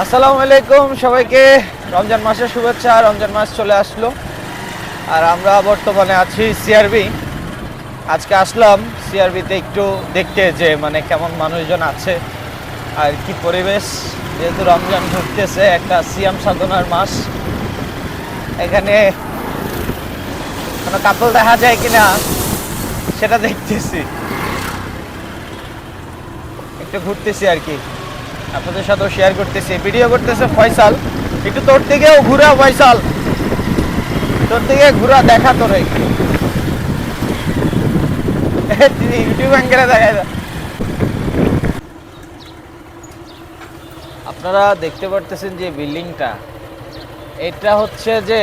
আসসালামু আলাইকুম সবাইকে, রমজান মাসের শুভেচ্ছা। রমজান মাস চলে আসলো আর আমরা বর্তমানে আছি সিআরবি। আজকে আসলাম সিআরবিতে একটু দেখতে যে কেমন মানুষজন আছে আর কি পরিবেশ, যেহেতু রমজান ঢুকতেছে, একটা সিয়াম সাধনার মাস। এখানে কোনো কাপল দেখা যায় কিনা সেটা দেখতেছি, একটু ঘুরতেছি আর কি, আপনাদের সাথেও শেয়ার করতেছি, ভিডিও করতেছে ফয়সাল। একটু তোর দিকেও ঘুরা ফয়সাল, তোর দিকে ঘুরা, দেখা তোর একটু ইউটিউব অ্যাঙ্গেলে দেখা যায়। আপনারা দেখতে পারতেছেন যে বিল্ডিংটা, এটা হচ্ছে যে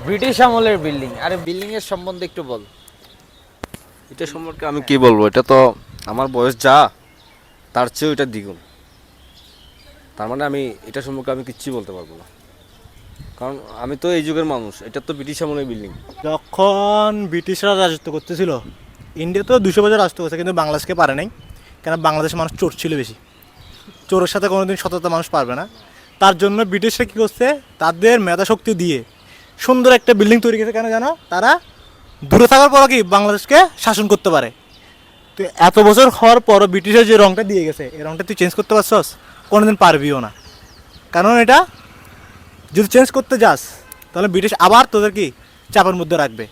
ব্রিটিশ আমলের বিল্ডিং। আরে বিল্ডিং এর সম্বন্ধে একটু বল। এটা সম্পর্কে আমি কি বলবো, এটা তো আমার বয়স যা তার চেয়েও এটা দ্বিগুণ। তার মানে আমি এটা সম্পর্কে আমি কিচ্ছু বলতে পারবো না, কারণ আমি তো এই যুগের মানুষ। এটা তো ব্রিটিশ আমলের বিল্ডিং। যখন ব্রিটিশরা রাজত্ব করতেছিল, ইন্ডিয়া তো 200 বছর রাজত্ব করছে, কিন্তু বাংলাদেশকে পারে নাই। কেন? বাংলাদেশের মানুষ চোর ছিল বেশি, চোরের সাথে কোনোদিন সততা মানুষ পারবে না। তার জন্য ব্রিটিশরা কী করছে, তাদের মেধা শক্তি দিয়ে সুন্দর একটা বিল্ডিং তৈরি করেছে। কেন জানো? তারা দূরে থাকার পরও কি বাংলাদেশকে শাসন করতে পারে। তো এত বছর হওয়ার পরও ব্রিটিশের যে রংটা দিয়ে গেছে, এই রংটা তুই চেঞ্জ করতে পারছস? কোনোদিন পারবিও না। কারণ এটা যদি চেঞ্জ করতে যাস, তাহলে ব্রিটিশ আবার তোদের কি চাপের মধ্যে রাখবে।